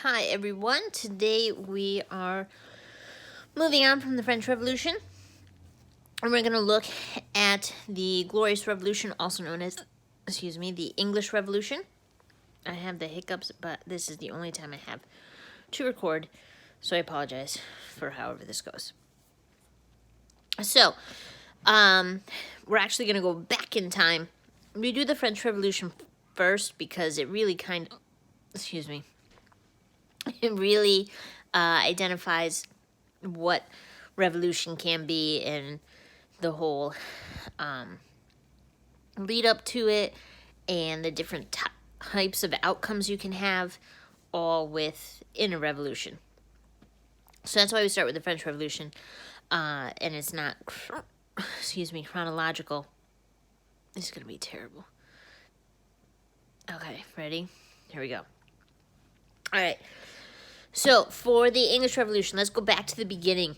Hi everyone, today we are moving on from the French Revolution, and we're going to look at the Glorious Revolution, also known as, the English Revolution. I have the hiccups, but this is the only time I have to record, so I apologize for however this goes. So, we're actually going to go back in time. We do the French Revolution first because it really it really identifies what revolution can be and the whole lead up to it and the different types of outcomes you can have all within a revolution. So that's why we start with the French Revolution, and it's not, chronological. This is going to be terrible. Okay, ready? Here we go. All right. So for the English Revolution, let's go back to the beginning,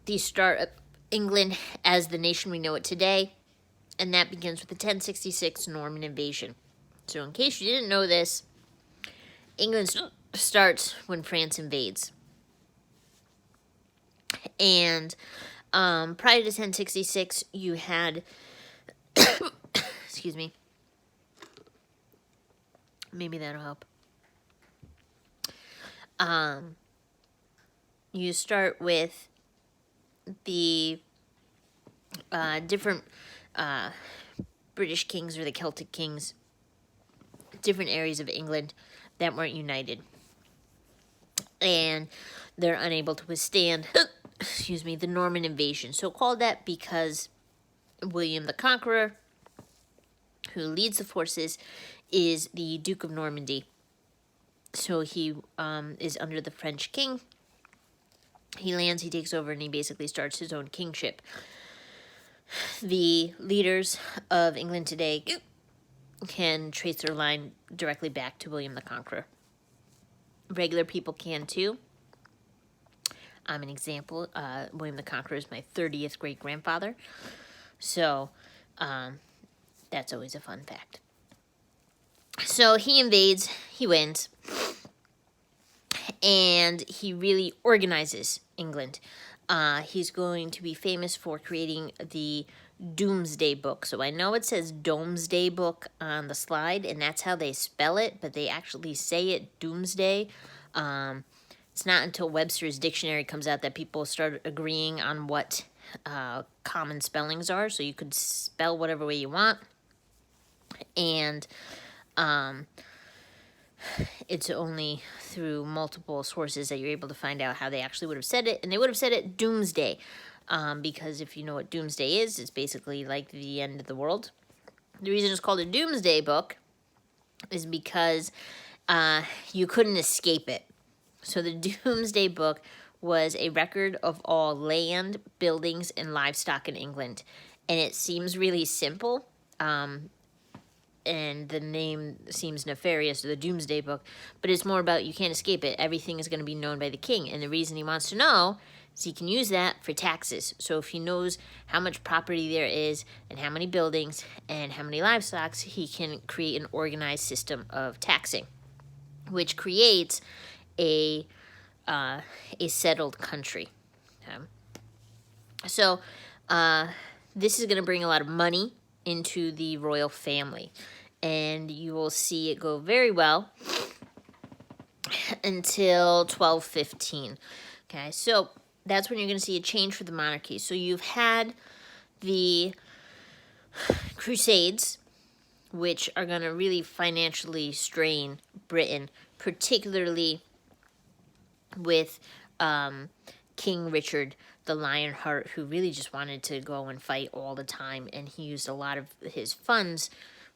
the start of England as the nation we know it today, and that begins with the 1066 Norman invasion. So in case you didn't know this, England starts when France invades. And prior to 1066, you had, maybe that'll help. You start with the different British kings or the Celtic kings, different areas of England that weren't united. And they're unable to withstand, the Norman invasion. So called that because William the Conqueror, who leads the forces, is the Duke of Normandy. So he is under the French king. He lands, he takes over, and he basically starts his own kingship. The leaders of England today can trace their line directly back to William the Conqueror. Regular people can too. I'm an example. William the Conqueror is my 30th great-grandfather. So that's always a fun fact. So he invades, he wins, and he really organizes England. He's going to be famous for creating the Doomsday Book. So I know it says Domesday Book on the slide, and that's how they spell it, but they actually say it Doomsday. It's not until Webster's Dictionary comes out that people start agreeing on what common spellings are. So you could spell whatever way you want. And it's only through multiple sources that you're able to find out how they actually would have said it. And they would have said it Doomsday. Because if you know what Doomsday is, it's basically like the end of the world. The reason it's called a Doomsday Book is because you couldn't escape it. So the Doomsday Book was a record of all land, buildings, and livestock in England. And it seems really simple, and the name seems nefarious, the Doomsday Book, but it's more about you can't escape it. Everything is going to be known by the king, and the reason he wants to know is he can use that for taxes. So if he knows how much property there is and how many buildings and how many livestock, he can create an organized system of taxing, which creates a settled country. So this is going to bring a lot of money into the royal family, and you will see it go very well until 1215. Okay, so that's when you're going to see a change for the monarchy. So you've had the Crusades, which are going to really financially strain Britain, particularly with King Richard the Lionheart, who really just wanted to go and fight all the time, and he used a lot of his funds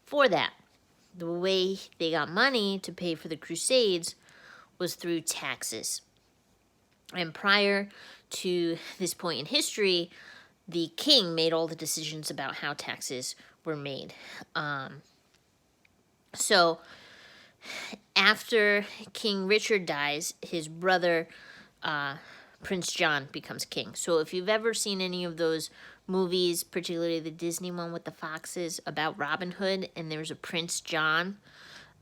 for that. The way they got money to pay for the Crusades was through taxes. And prior to this point in history, the king made all the decisions about how taxes were made. So after King Richard dies, his brother, Prince John, becomes king. So if you've ever seen any of those movies, particularly the Disney one with the foxes about Robin Hood, and there's a Prince John,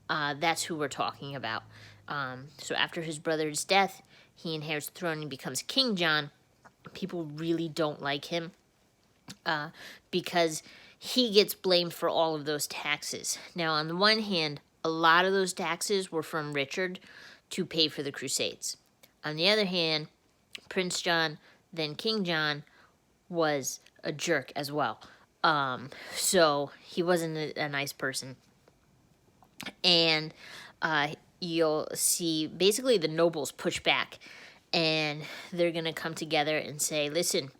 that's who we're talking about. So after his brother's death, he inherits the throne and becomes King John. People really don't like him because he gets blamed for all of those taxes. Now, on the one hand, a lot of those taxes were from Richard to pay for the Crusades. On the other hand, Prince John, then King John, was a jerk as well. So he wasn't a nice person. And you'll see basically the nobles push back, and they're going to come together and say, listen,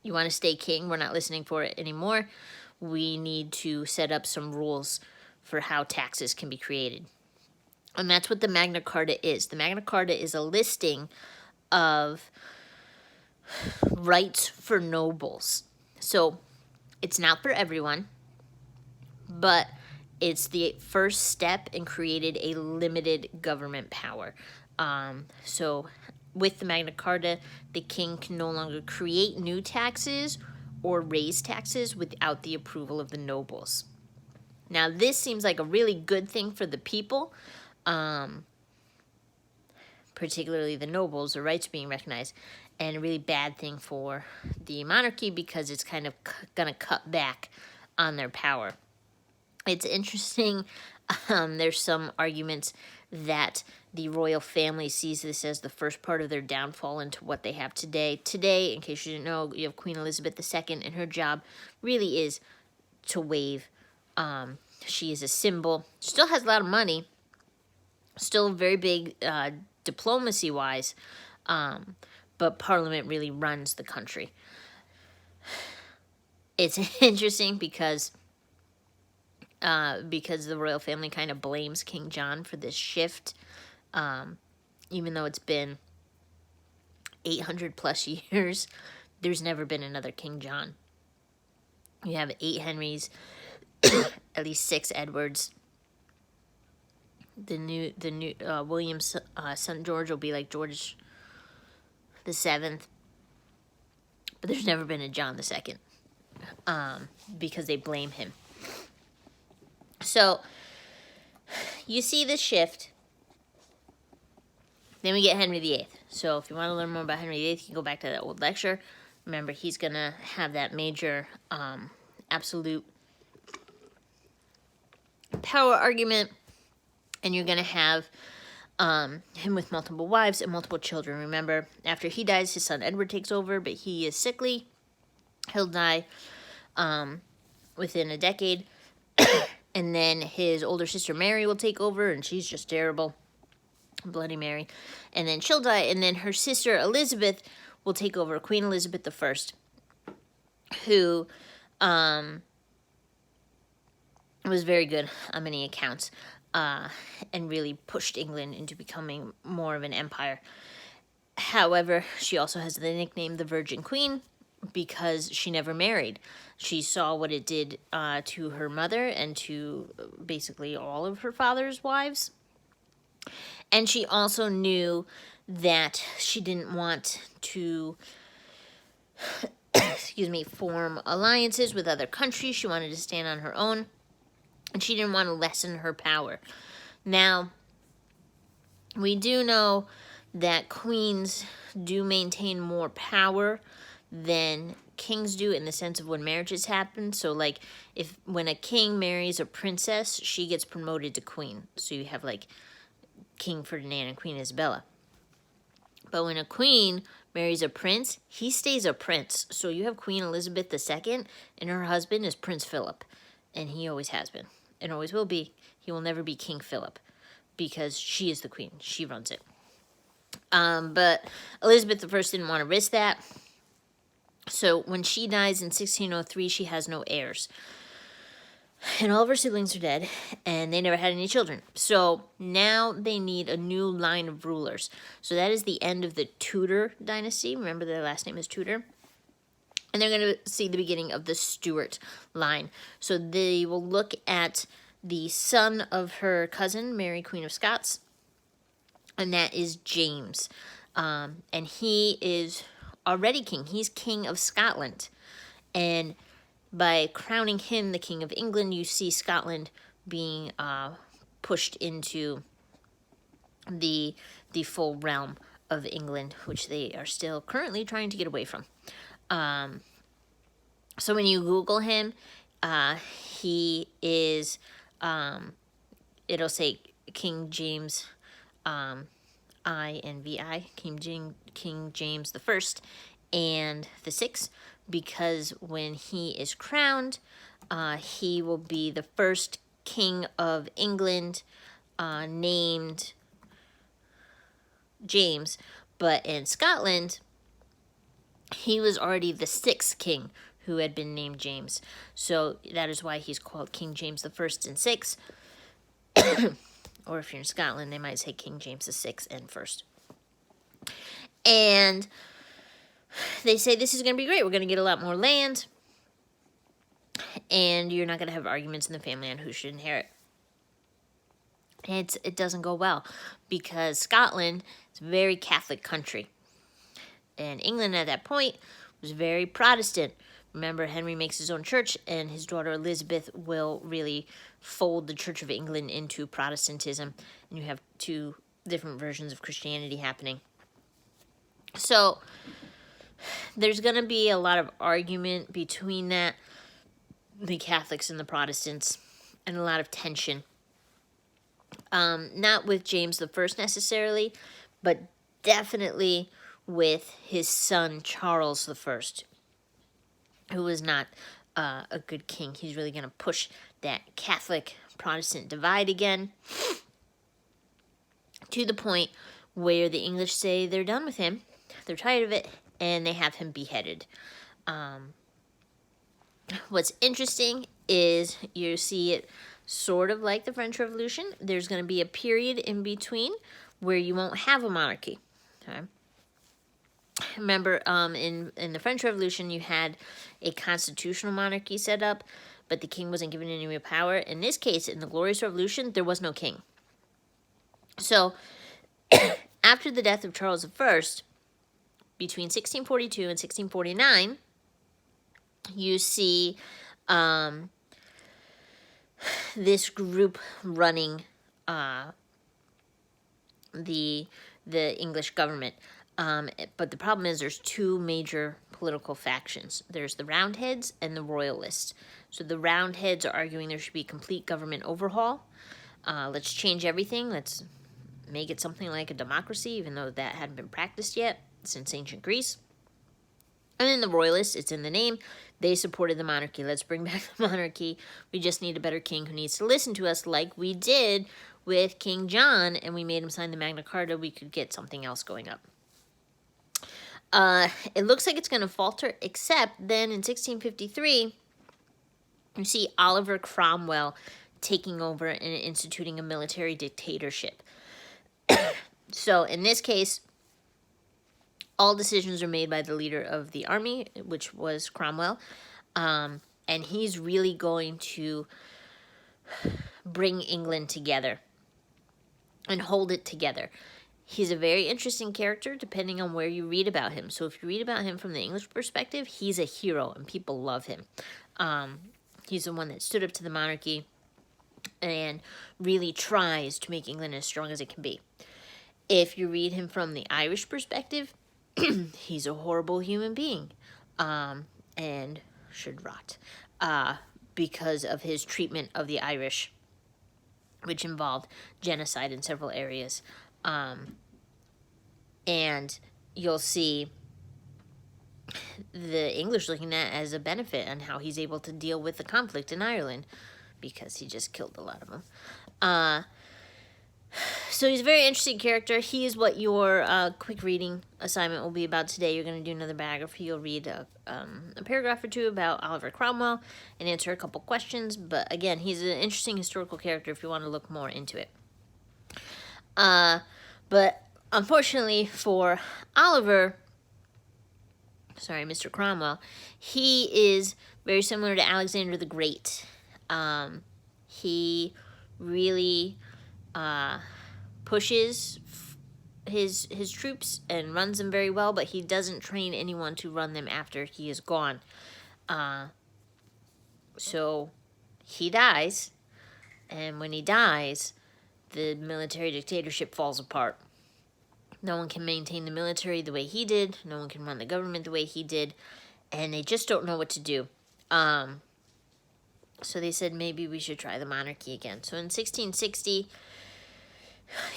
you want to stay king? We're not listening for it anymore. We need to set up some rules for how taxes can be created. And that's what the Magna Carta is. The Magna Carta is a listing of rights for nobles. So it's not for everyone, but it's the first step in created a limited government power. So with the Magna Carta, the king can no longer create new taxes or raise taxes without the approval of the nobles. Now, this seems like a really good thing for the people, particularly the nobles, their rights being recognized, and a really bad thing for the monarchy because it's kind of going to cut back on their power. It's interesting. There's some arguments that the royal family sees this as the first part of their downfall into what they have today. Today, in case you didn't know, you have Queen Elizabeth II, and her job really is to wave. She is a symbol. Still has a lot of money. Still very big diplomacy-wise. But Parliament really runs the country. It's interesting because the royal family kind of blames King John for this shift, even though it's been 800 plus years. There's never been another King John. You have 8 Henrys, at least 6 Edwards. The new William's son George will be like George the 7th, but there's never been a John the 2nd, because they blame him. So you see this shift. Then we get Henry VIII. So if you want to learn more about Henry VIII, you can go back to that old lecture. Remember, he's going to have that major absolute power argument, and you're going to have him with multiple wives and multiple children. Remember, after he dies, his son Edward takes over, but he is sickly. He'll die within a decade. And then his older sister Mary will take over, and she's just terrible. Bloody Mary. And then she'll die, and then her sister Elizabeth will take over, Queen Elizabeth I, who was very good on many accounts, and really pushed England into becoming more of an empire. However, she also has the nickname the Virgin Queen because she never married. She saw what it did to her mother and to basically all of her father's wives. And she also knew that she didn't want to form alliances with other countries. She wanted to stand on her own, and she didn't want to lessen her power. Now, we do know that queens do maintain more power than kings do in the sense of when marriages happen. So, like, when a king marries a princess, she gets promoted to queen. So you have, like, King Ferdinand and Queen Isabella. But when a queen marries a prince, he stays a prince. So you have Queen Elizabeth II, and her husband is Prince Philip. And he always has been, and always will be. He will never be King Philip, because she is the queen. She runs it. But Elizabeth I didn't want to risk that. So when she dies in 1603, she has no heirs. And all of her siblings are dead, and they never had any children. So now they need a new line of rulers. So that is the end of the Tudor dynasty. Remember, their last name is Tudor. And they're going to see the beginning of the Stuart line. So they will look at the son of her cousin, Mary, Queen of Scots, and that is James. And he is already king. He's King of Scotland. And by crowning him the King of England, you see Scotland being pushed into the full realm of England, which they are still currently trying to get away from. So when you Google him, he is, it'll say King James, INVI, King James the First and the Sixth, because when he is crowned, he will be the first king of England, named James, but in Scotland, he was already the sixth king who had been named James. So that is why he's called King James the First and Sixth. Or if you're in Scotland, they might say King James the Sixth and First. And they say this is going to be great. We're going to get a lot more land. And you're not going to have arguments in the family on who should inherit. And it doesn't go well because Scotland is a very Catholic country. And England at that point was very Protestant. Remember, Henry makes his own church, and his daughter Elizabeth will really fold the Church of England into Protestantism. And you have two different versions of Christianity happening. So there's going to be a lot of argument between that, the Catholics and the Protestants, and a lot of tension. Not with James the First necessarily, but definitely with his son Charles the First, who was not a good king. He's really going to push that Catholic-Protestant divide again, to the point where the English say they're done with him, they're tired of it, and they have him beheaded. What's interesting is you see it sort of like the French Revolution. There's going to be a period in between where you won't have a monarchy. Okay? Remember, in the French Revolution, you had a constitutional monarchy set up, but the king wasn't given any real power. In this case, in the Glorious Revolution, there was no king. So, after the death of Charles I, between 1642 and 1649, you see this group running the English government. But the problem is there's two major political factions. There's the Roundheads and the Royalists. So the Roundheads are arguing there should be a complete government overhaul. Let's change everything. Let's make it something like a democracy, even though that hadn't been practiced yet since ancient Greece. And then the Royalists, it's in the name, they supported the monarchy. Let's bring back the monarchy. We just need a better king who needs to listen to us like we did with King John, and we made him sign the Magna Carta. We could get something else going up. It looks like it's going to falter, except then in 1653, you see Oliver Cromwell taking over and instituting a military dictatorship. So in this case, all decisions are made by the leader of the army, which was Cromwell, and he's really going to bring England together and hold it together. He's a very interesting character depending on where you read about him. So if you read about him from the English perspective, he's a hero and people love him. He's the one that stood up to the monarchy and really tries to make England as strong as it can be. If you read him from the Irish perspective, he's a horrible human being and should rot because of his treatment of the Irish, which involved genocide in several areas. And you'll see the English looking at as a benefit and how he's able to deal with the conflict in Ireland because he just killed a lot of them. So he's a very interesting character. He is what your quick reading assignment will be about today. You're going to do another biography. You'll read a paragraph or two about Oliver Cromwell and answer a couple questions. But again, he's an interesting historical character if you want to look more into it. But unfortunately for Oliver, Mr. Cromwell, he is very similar to Alexander the Great. He really pushes his troops and runs them very well, but he doesn't train anyone to run them after he is gone. So he dies, and when he dies, the military dictatorship falls apart. No one can maintain the military the way he did. No one can run the government the way he did. And they just don't know what to do. So they said maybe we should try the monarchy again. So in 1660,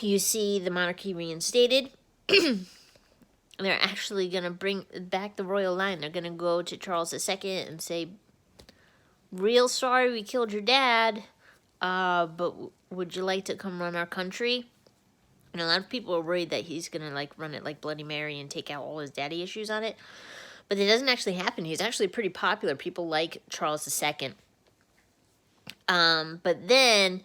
you see the monarchy reinstated. They're actually going to bring back the royal line. They're going to go to Charles II and say, real sorry we killed your dad, but would you like to come run our country? And a lot of people are worried that he's going to like run it like Bloody Mary and take out all his daddy issues on it. But it doesn't actually happen. He's actually pretty popular. People like Charles II. But then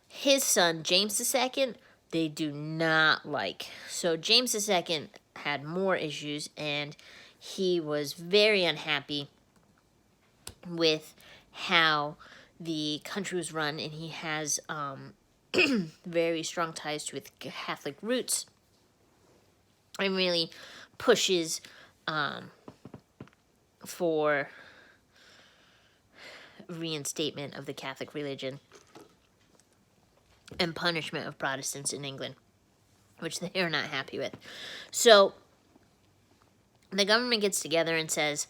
his son, James II, they do not like. So James II had more issues, and he was very unhappy with how the country was run, and he has very strong ties with Catholic roots, and really pushes for reinstatement of the Catholic religion and punishment of Protestants in England, which they are not happy with. So the government gets together and says,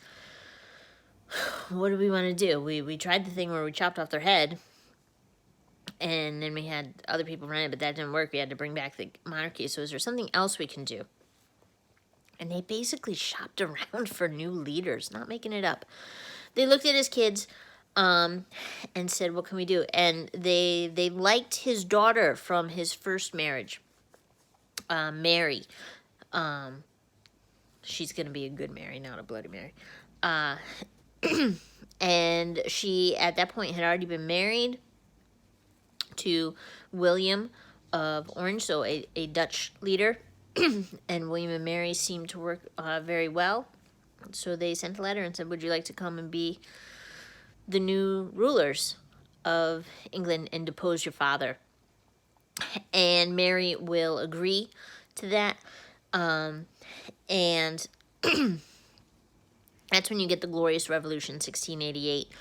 what do we want to do? We tried the thing where we chopped off their head, and then we had other people run it, but that didn't work. We had to bring back the monarchy. So is there something else we can do? And they basically shopped around for new leaders, not making it up. They looked at his kids and said, what can we do? And they liked his daughter from his first marriage, Mary. She's going to be a good Mary, not a Bloody Mary. And she, at that point, had already been married to William of Orange, so a Dutch leader. And William and Mary seemed to work very well. So they sent a letter and said, would you like to come and be the new rulers of England and depose your father? And Mary will agree to that. And that's when you get the Glorious Revolution, 1688.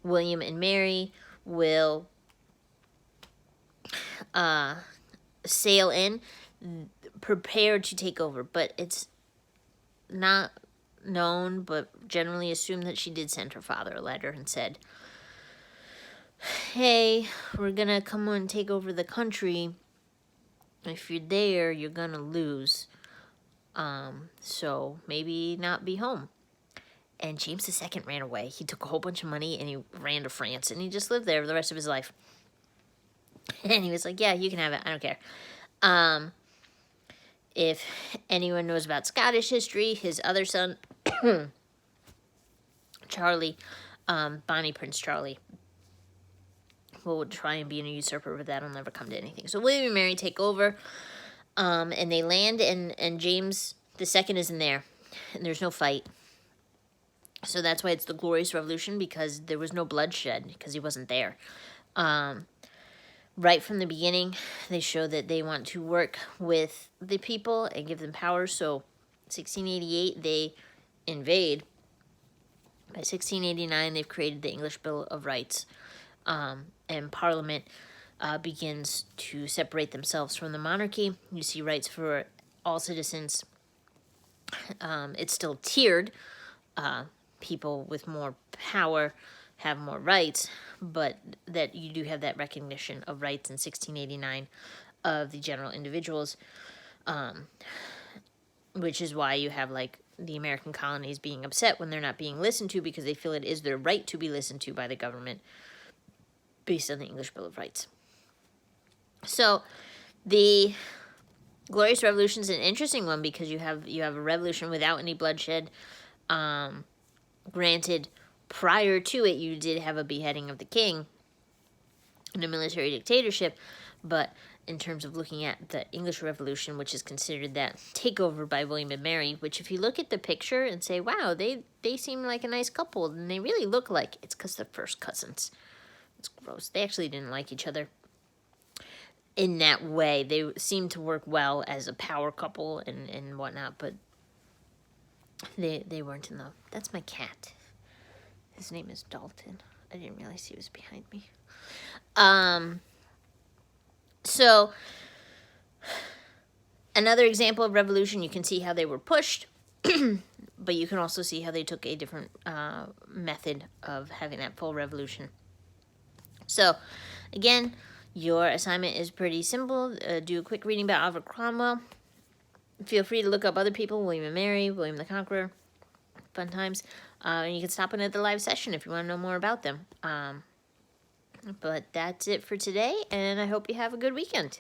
William and Mary will sail in, prepared to take over, but it's not known, but generally assumed that she did send her father a letter and said, hey, we're gonna come and take over the country. If you're there, you're gonna lose. So maybe not be home. And James II ran away. He took a whole bunch of money and he ran to France, and he just lived there for the rest of his life. And he was like, yeah, you can have it. I don't care. If anyone knows about Scottish history, his other son, Charlie, Bonnie Prince Charlie, will try and be a usurper, but that'll never come to anything. So William and Mary take over, and they land, and James II isn't there, and there's no fight. So that's why it's the Glorious Revolution, because there was no bloodshed, because he wasn't there. Right from the beginning, they show that they want to work with the people and give them power. So 1688, they invade. By 1689, they've created the English Bill of Rights, and Parliament begins to separate themselves from the monarchy. You see rights for all citizens. It's still tiered. People with more power have more rights, but that you do have that recognition of rights in 1689 of the general individuals, which is why you have like the American colonies being upset when they're not being listened to, because they feel it is their right to be listened to by the government based on the English Bill of Rights. So the Glorious Revolution is an interesting one, because you have a revolution without any bloodshed. Granted, prior to it, you did have a beheading of the king and a military dictatorship, but in terms of looking at the English Revolution, which is considered that takeover by William and Mary, which if you look at the picture and say, wow, they seem like a nice couple, and they really look like, it's because they're first cousins. It's gross. They actually didn't like each other in that way. They seemed to work well as a power couple and whatnot, but they weren't in love. That's my cat. His name is Dalton. I didn't realize he was behind me. So another example of revolution, you can see how they were pushed, but you can also see how they took a different method of having that full revolution. So again, your assignment is pretty simple. Do a quick reading about Oliver Cromwell. Feel free to look up other people, William and Mary, William the Conqueror. Fun times. And you can stop in at the live session if you want to know more about them. But that's it for today, and I hope you have a good weekend.